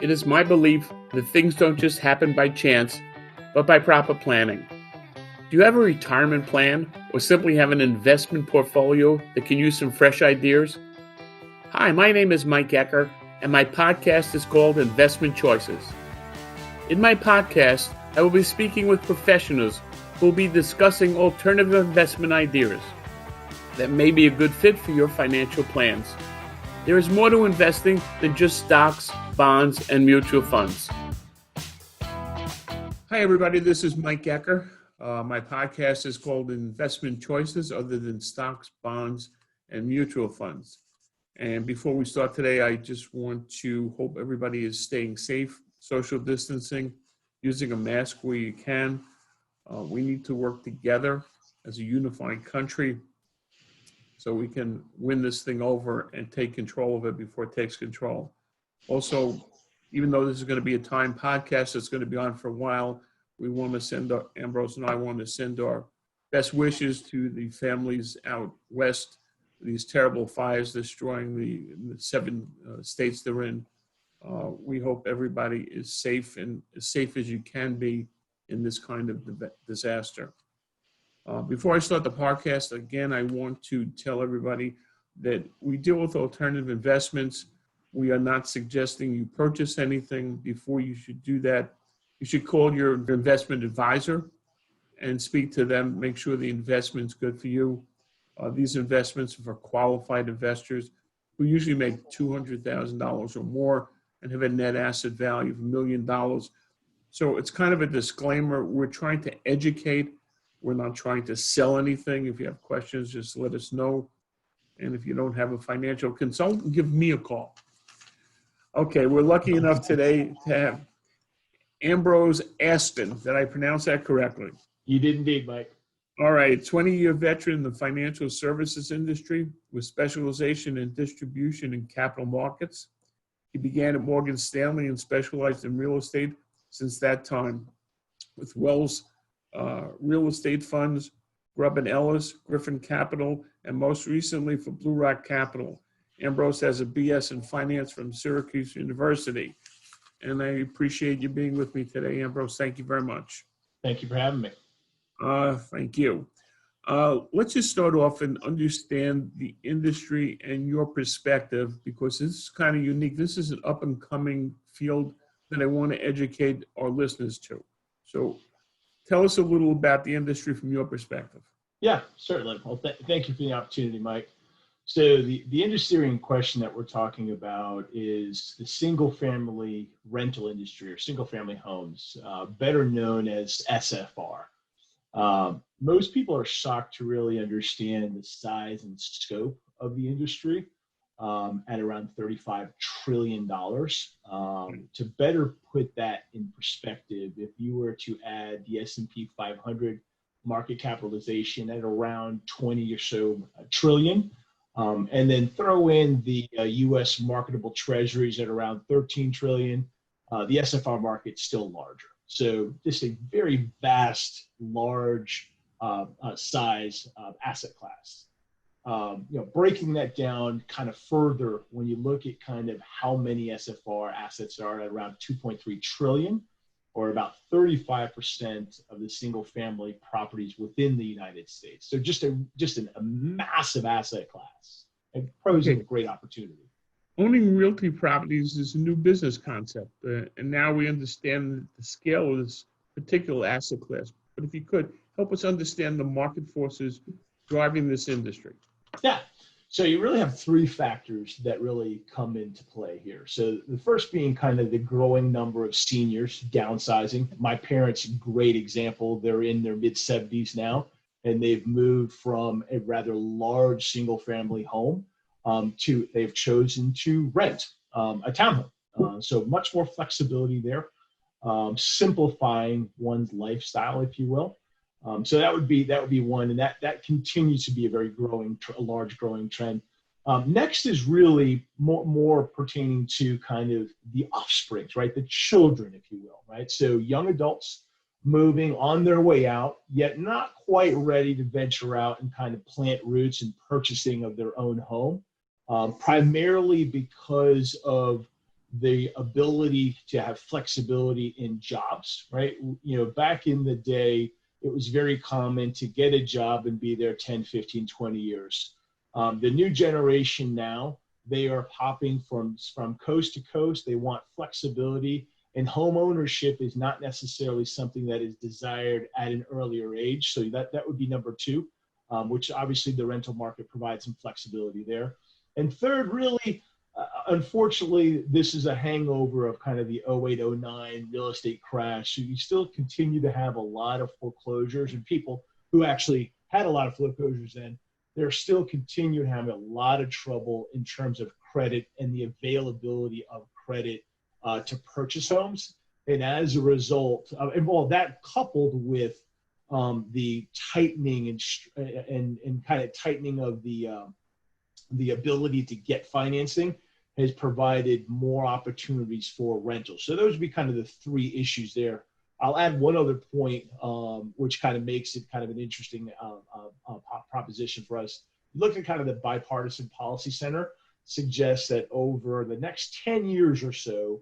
It is my belief that things don't just happen by chance, but by proper planning. Do you have a retirement plan or simply have an investment portfolio that can use some fresh ideas? Hi, my name is Mike Ecker, and my podcast is called Investment Choices. In my podcast, I will be speaking with professionals who will be discussing alternative investment ideas that may be a good fit for your financial plans. There is more to investing than just stocks, bonds, and mutual funds. Hi, everybody. This is Mike Ecker. My podcast is called Investment Choices other than stocks, bonds, and mutual funds. And before we start today, I just want to hope everybody is staying safe, social distancing, using a mask where you can. We need to work together as a unified country so we can win this thing over and take control of it before it takes control. Also, even though this is going to be a time podcast, it's going to be on for a while. We want to send Ambrose and I want to send our best wishes to the families out west. These terrible fires destroying the 7 states they're in. We hope everybody is safe and as safe as you can be in this kind of disaster. Before I start the podcast, again, I want to tell everybody that we deal with alternative investments. We are not suggesting you purchase anything. Before you should do that, you should call your investment advisor and speak to them, make sure the investment's good for you. These investments are for qualified investors who usually make $200,000 or more and have a net asset value of $1 million. So it's kind of a disclaimer. We're trying to educate. We're not trying to sell anything. If you have questions, just let us know. And if you don't have a financial consultant, give me a call. Okay, we're lucky enough today to have Ambrose Aston. Did I pronounce that correctly? You did indeed, Mike. All right, 20-year veteran in the financial services industry with specialization in distribution and capital markets. He began at Morgan Stanley and specialized in real estate since that time with Wells Real Estate Funds, Grubb & Ellis, Griffin Capital, and most recently for Blue Rock Capital. Ambrose has a BS in finance from Syracuse University. And I appreciate you being with me today, Ambrose. Thank you very much. Thank you for having me. Thank you. Let's just start off and understand the industry and your perspective, because this is kind of unique. This is an up-and-coming field that I want to educate our listeners to. So tell us a little about the industry from your perspective. Yeah, certainly. Well, thank you for the opportunity, Mike. So the industry in question that we're talking about is the single-family rental industry or single-family homes, better known as SFR. Most people are shocked to really understand the size and scope of the industry at around $35 trillion. To better put that in perspective, if you were to add the S&P 500 market capitalization at around 20 or so trillion, and then throw in the U.S. marketable treasuries at around 13 trillion, the SFR market's still larger. So just a very vast, large size asset class. Breaking that down kind of further, when you look at kind of how many SFR assets are at around 2.3 trillion, or about 35% of the single family properties within the United States. So just a massive asset class, and posing a great opportunity. Owning realty properties is a new business concept, and now we understand the scale of this particular asset class. But if you could, help us understand the market forces driving this industry. Yeah. So you really have 3 factors that really come into play here. So the first being kind of the growing number of seniors downsizing. My parents, great example. They're in their mid-70s now, and they've moved from a rather large single-family home to they've chosen to rent a townhome. So much more flexibility there, simplifying one's lifestyle, if you will. So that would be one, and that continues to be a very large growing trend. Next is really more pertaining to kind of the offsprings, right? The children, if you will, right? So young adults moving on their way out, yet not quite ready to venture out and kind of plant roots and purchasing of their own home, primarily because of the ability to have flexibility in jobs, right? Back in the day, it was very common to get a job and be there 10, 15, 20 years. The new generation now, they are popping from coast to coast. They want flexibility, and home ownership is not necessarily something that is desired at an earlier age. So that would be number two, which obviously the rental market provides some flexibility there. And third, really, unfortunately, this is a hangover of kind of the 08, 09 real estate crash. So you still continue to have a lot of foreclosures, and people who actually had a lot of foreclosures then, they're still continuing having a lot of trouble in terms of credit and the availability of credit to purchase homes. And as a result, that coupled with the tightening and kind of tightening of the ability to get financing has provided more opportunities for rentals. So those would be kind of the three issues there. I'll add one other point, which kind of makes it kind of an interesting proposition for us. Look at kind of the Bipartisan Policy Center suggests that over the next 10 years or so,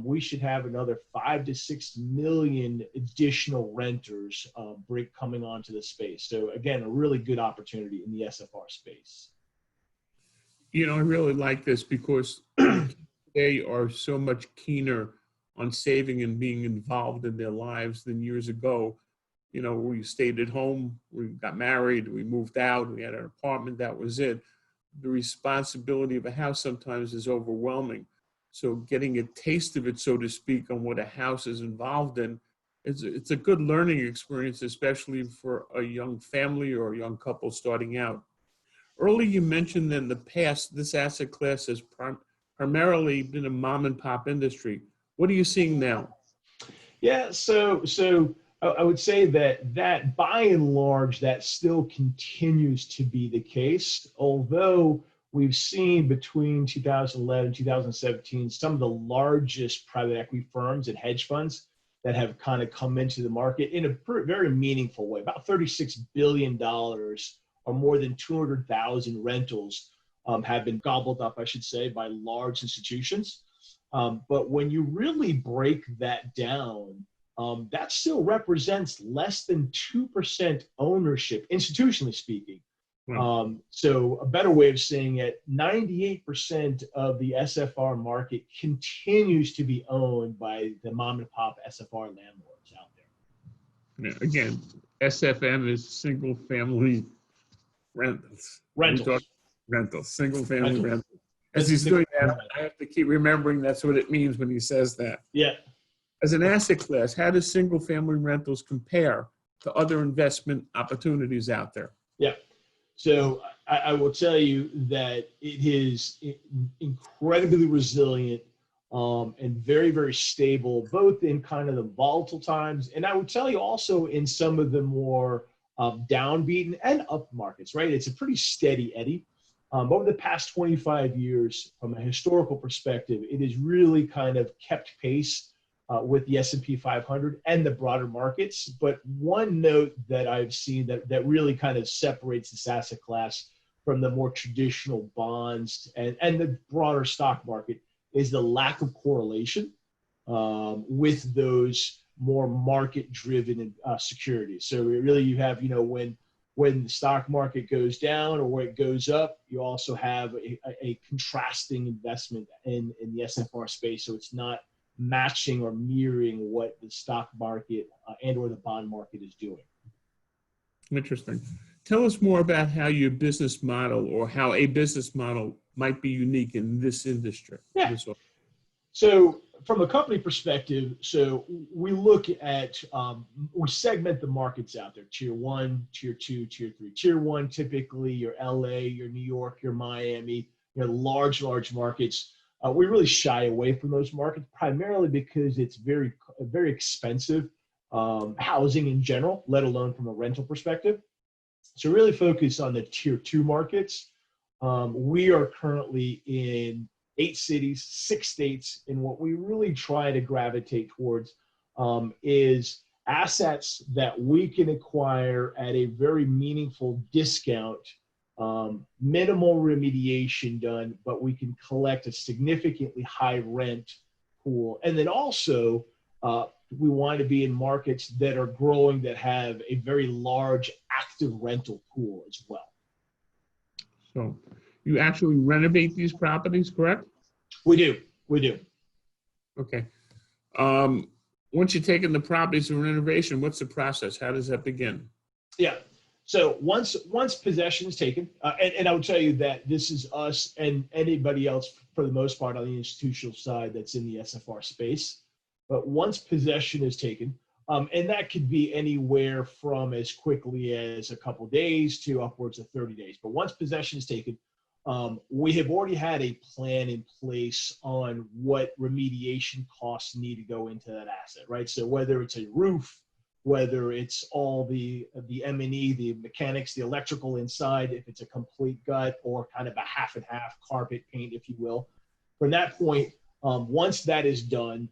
we should have another 5 to 6 million additional renters coming onto the space. So again, a really good opportunity in the SFR space. I really like this because they are so much keener on saving and being involved in their lives than years ago. We stayed at home, we got married, we moved out, we had an apartment, that was it. The responsibility of a house sometimes is overwhelming. So getting a taste of it, so to speak, on what a house is involved in, it's a good learning experience, especially for a young family or a young couple starting out. Earlier, you mentioned that in the past, this asset class has primarily been a mom and pop industry. What are you seeing now? Yeah, so I would say that by and large, that still continues to be the case, although we've seen between 2011 and 2017, some of the largest private equity firms and hedge funds that have kind of come into the market in a very meaningful way. About $36 billion or more than 200,000 rentals have been gobbled up, I should say, by large institutions. But when you really break that down, that still represents less than 2% ownership, institutionally speaking. So a better way of saying it, 98% of the SFR market continues to be owned by the mom and pop SFR landlords out there. Yeah, again, SFM is single family rentals. Single family rentals. As he's doing that, I have to keep remembering that's what it means when he says that. Yeah. As an asset class, how does single family rentals compare to other investment opportunities out there? Yeah. So I will tell you that it is incredibly resilient and very, very stable, both in kind of the volatile times. And I would tell you also in some of the more downbeaten and up markets, right? It's a pretty steady eddy. Over the past 25 years, from a historical perspective, it has really kind of kept pace with the S&P 500 and the broader markets. But one note that I've seen that really kind of separates this asset class from the more traditional bonds and the broader stock market is the lack of correlation with those more market-driven securities. So really you have, when the stock market goes down or where it goes up, you also have a contrasting investment in the SFR space. So it's not matching or mirroring what the stock market and or the bond market is doing. Interesting. Tell us more about how your business model or how a business model might be unique in this industry. Yeah. So from a company perspective, so we look at, we segment the markets out there, tier 1, tier 2, tier 3. Tier 1, typically your LA, your New York, your Miami, your large markets. We really shy away from those markets primarily because it's very, very expensive housing in general, let alone from a rental perspective. So really focus on the tier 2 markets. We are currently in 8 cities, 6 states, and what we really try to gravitate towards is assets that we can acquire at a very meaningful discount minimal remediation done, but we can collect a significantly high rent pool. And then also, we want to be in markets that are growing, that have a very large active rental pool as well. So you actually renovate these properties, correct? We do. We do. Okay. Once you've taken the properties in renovation, what's the process? How does that begin? Yeah. So once possession is taken, and I would tell you that this is us and anybody else for the most part on the institutional side that's in the SFR space. But once possession is taken, and that could be anywhere from as quickly as a couple days to upwards of 30 days. But once possession is taken, we have already had a plan in place on what remediation costs need to go into that asset, right? So whether it's a roof, whether it's all the M&E, the mechanics, the electrical inside, if it's a complete gut or kind of a half and half carpet paint, if you will. From that point, once that is done,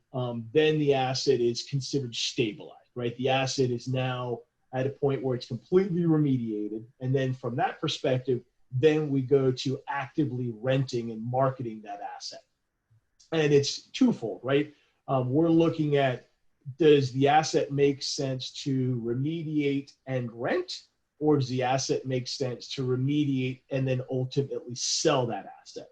then the asset is considered stabilized, right? The asset is now at a point where it's completely remediated. And then from that perspective, then we go to actively renting and marketing that asset. And it's twofold, right? We're looking at, does the asset make sense to remediate and rent, or does the asset make sense to remediate and then ultimately sell that asset?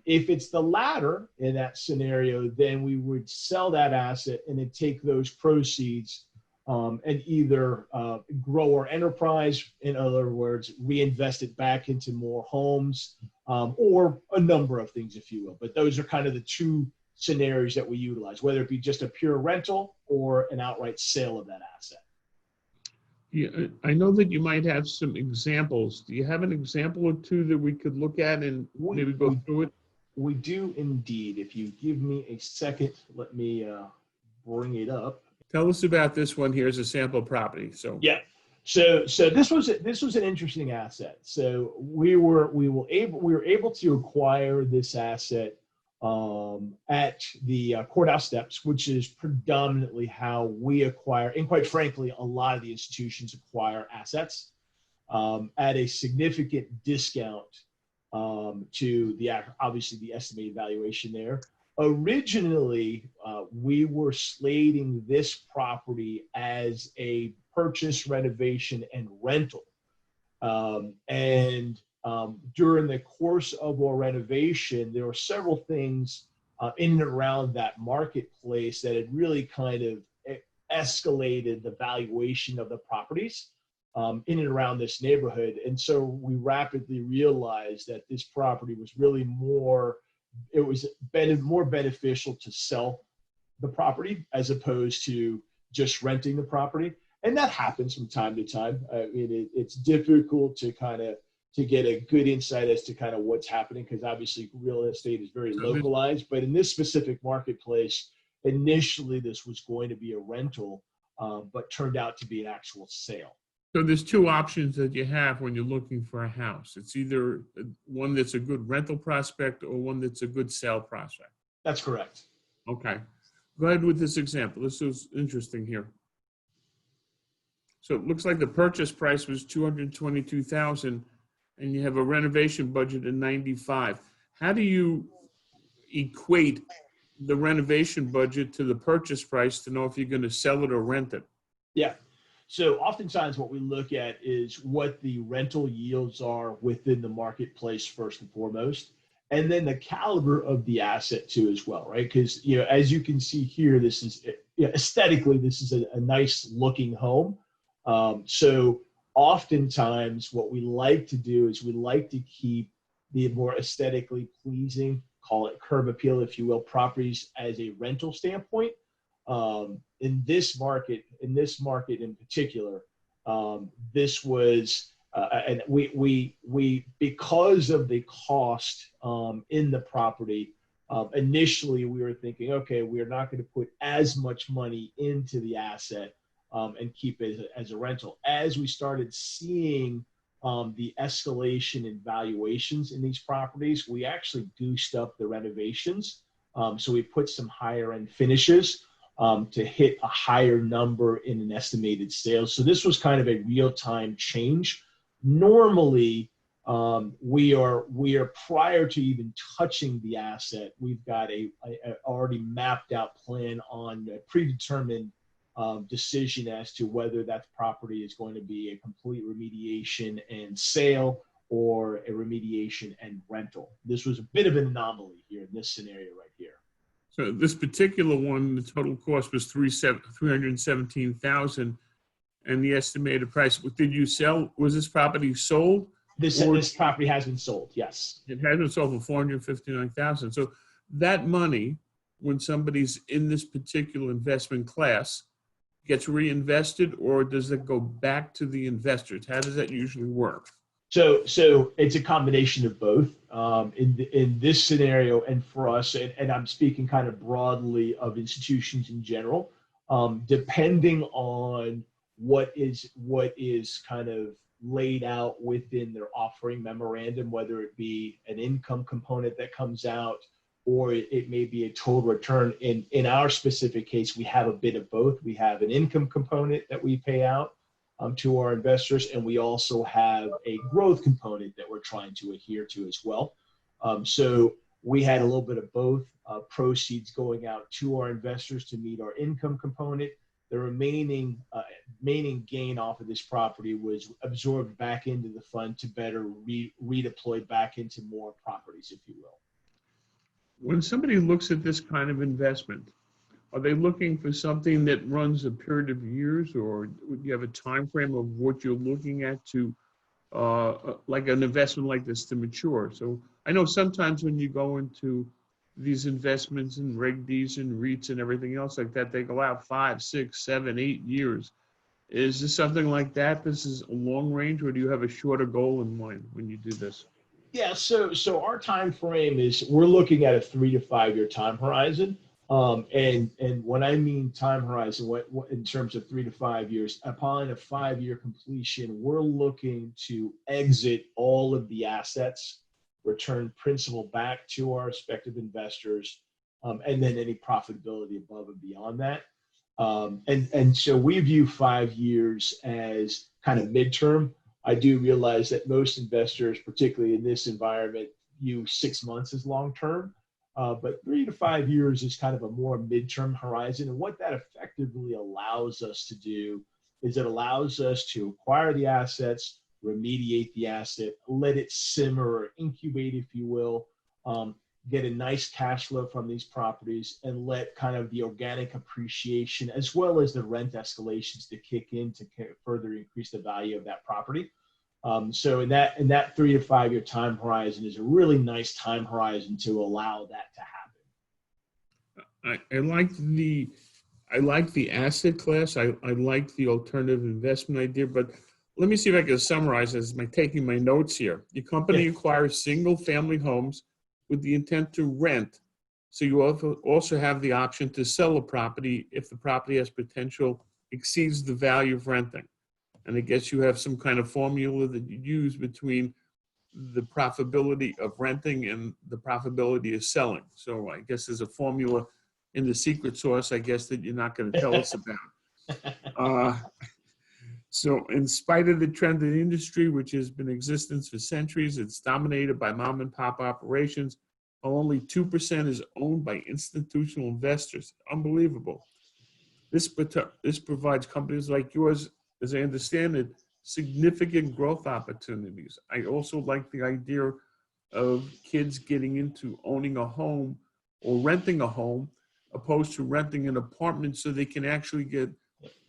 If it's the latter in that scenario, then we would sell that asset and then take those proceeds and either grow our enterprise, in other words, reinvest it back into more homes, or a number of things, if you will. But those are kind of the two scenarios that we utilize, whether it be just a pure rental or an outright sale of that asset. Yeah, I know that you might have some examples. Do you have an example or two that we could look at and maybe go through it? We do indeed. If you give me a second, let me bring it up. Tell us about this one here as a sample property. So yeah, so this was an interesting asset. So we were able to acquire this asset at the courthouse steps, which is predominantly how we acquire, and quite frankly, a lot of the institutions acquire assets at a significant discount to obviously the estimated valuation there. Originally, we were slating this property as a purchase, renovation, and rental. During the course of our renovation, there were several things in and around that marketplace that had really kind of escalated the valuation of the properties in and around this neighborhood. And so we rapidly realized that this property was really more beneficial to sell the property as opposed to just renting the property. And that happens from time to time. I mean, it's difficult to get a good insight as to kind of what's happening, because obviously real estate is very localized. But in this specific marketplace, initially this was going to be a rental, but turned out to be an actual sale. So there's two options that you have when you're looking for a house. It's either one that's a good rental prospect or one that's a good sale prospect. That's correct. Okay. Go ahead with this example. This is interesting here. So it looks like the purchase price was $222,000 and you have a renovation budget of $95,000. How do you equate the renovation budget to the purchase price to know if you're going to sell it or rent it? Yeah. So oftentimes what we look at is what the rental yields are within the marketplace first and foremost, and then the caliber of the asset too as well, right? Because, as you can see here, this is aesthetically, this is a nice looking home. So oftentimes what we like to do is we like to keep the more aesthetically pleasing, call it curb appeal, if you will, properties as a rental standpoint. In this market in particular, this was, and we because of the cost in the property, initially we were thinking, okay, we're not going to put as much money into the asset and keep it as a rental. As we started seeing the escalation in valuations in these properties, we actually goosed up the renovations. So we put some higher end finishes to hit a higher number in an estimated sale. So this was kind of a real-time change. Normally, We are prior to even touching the asset, we've got a already mapped out plan on a predetermined decision as to whether that property is going to be a complete remediation and sale or a remediation and rental. This was a bit of an anomaly here in this scenario right here. So this particular one, the total cost was $317,000, and the estimated price. Did you sell? Was this property sold? This property has been sold. Yes, it has been sold for $459,000. So that money, when somebody's in this particular investment class, gets reinvested, or does it go back to the investors? How does that usually work? So it's a combination of both. In this scenario, and for us, and I'm speaking kind of broadly of institutions in general, depending on what is kind of laid out within their offering memorandum, whether it be an income component that comes out, or it may be a total return. In our specific case, we have a bit of both. We have an income component that we pay out to our investors, and we also have a growth component that we're trying to adhere to as well. So we had a little bit of both, proceeds going out to our investors to meet our income component. The remaining gain off of this property was absorbed back into the fund to better redeploy back into more properties, if you will. When somebody looks at this kind of investment, are they looking for something that runs a period of years, or do you have a time frame of what you're looking at to, like an investment like this to mature? So I know sometimes when you go into these investments in Reg Ds and REITs and everything else like that, they go out 5, 6, 7, 8 years. Is this something like that? This is a long range, or do you have a shorter goal in mind when you do this? Yeah, so our time frame is we're looking at a 3 to 5 year time horizon. And when I mean time horizon, what in terms of 3 to 5 years, upon a 5-year completion, we're looking to exit all of the assets, return principal back to our respective investors, and then any profitability above and beyond that. And so we view 5 years as kind of midterm. I do realize that most investors, particularly in this environment, view 6 months as long-term. But 3 to 5 years is kind of a more midterm horizon. And what that effectively allows us to do is it allows us to acquire the assets, remediate the asset, let it simmer or incubate, if you will, get a nice cash flow from these properties, and let kind of the organic appreciation as well as the rent escalations to kick in to further increase the value of that property. So in that 3 to 5 year time horizon is a really nice time horizon to allow that to happen. I like the asset class. I like the alternative investment idea, but let me see if I can summarize this by taking my notes here. Your company acquires single family homes with the intent to rent. So you also have the option to sell a property if the property has potential exceeds the value of renting. And I guess you have some kind of formula that you use between the profitability of renting and the profitability of selling. So I guess there's a formula in the secret sauce, I guess, that you're not going to tell us about. So in spite of the trend in the industry, which has been in existence for centuries, it's dominated by mom and pop operations. Only 2% is owned by institutional investors. Unbelievable. This provides companies like yours, as I understand it, significant growth opportunities. I also like the idea of kids getting into owning a home or renting a home opposed to renting an apartment, so they can actually get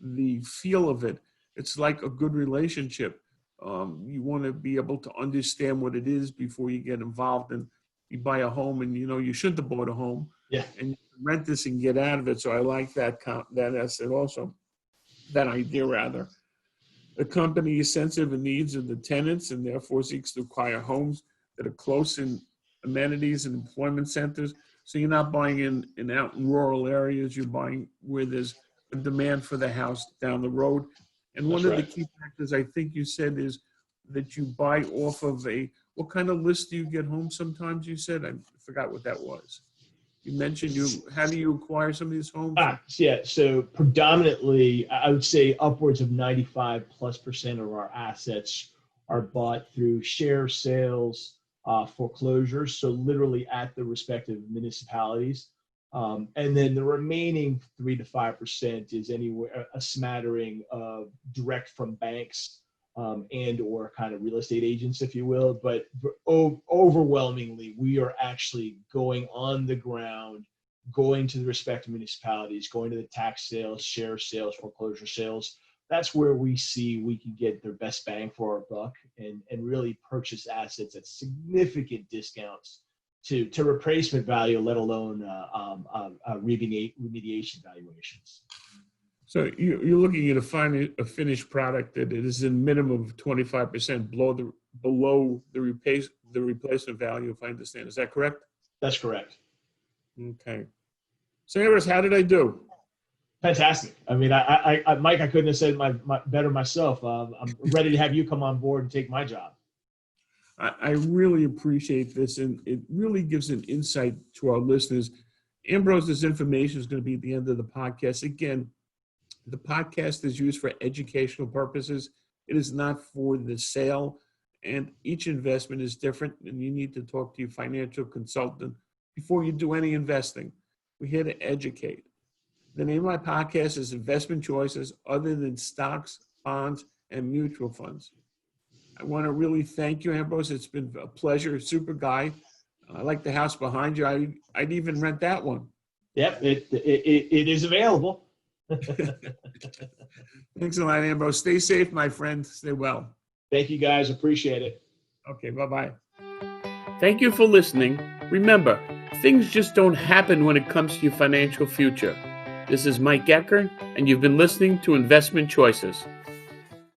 the feel of it. It's like a good relationship. You want to be able to understand what it is before you get involved, and you buy a home and you shouldn't have bought a home. Yeah. And you can rent this and get out of it. So I like that asset also, that idea rather. The company is sensitive to the needs of the tenants and therefore seeks to acquire homes that are close in amenities and employment centers. So you're not buying in out in rural areas. You're buying where there's a demand for the house down the road. And one of the key factors I think you said is that you buy off of what kind of list do you get home sometimes, you said? I forgot what that was. You mentioned how do you acquire some of these homes? Yeah, so predominantly, I would say upwards of 95+% of our assets are bought through share sales, foreclosures, so literally at the respective municipalities. And then the remaining 3 to 5% is anywhere a smattering of direct from banks and or kind of real estate agents, if you will. But overwhelmingly, we are actually going on the ground, going to the respective municipalities, going to the tax sales, share sales, foreclosure sales. That's where we see we can get their best bang for our buck and really purchase assets at significant discounts to replacement value, let alone remediation valuations. So you're looking at a finished product that it is in minimum of 25% below the replacement value, if I understand. Is that correct? That's correct. Okay. So Ambrose, how did I do? Fantastic. I mean, I Mike, I couldn't have said my better myself. I'm ready to have you come on board and take my job. I really appreciate this, and it really gives an insight to our listeners. Ambrose's information is going to be at the end of the podcast. Again, the podcast is used for educational purposes. It is not for the sale, and each investment is different, and you need to talk to your financial consultant before you do any investing. We're here to educate. The name of my podcast is Investment Choices Other Than Stocks, Bonds, and Mutual Funds. I want to really thank you, Ambrose. It's been a pleasure. Super guy. I like the house behind you. I'd even rent that one. Yep, it is available. Thanks a lot, Ambrose. Stay safe, my friend. Stay well. Thank you, guys. Appreciate it. Okay, bye-bye. Thank you for listening. Remember, things just don't happen when it comes to your financial future. This is Mike Ecker, and you've been listening to Investment Choices.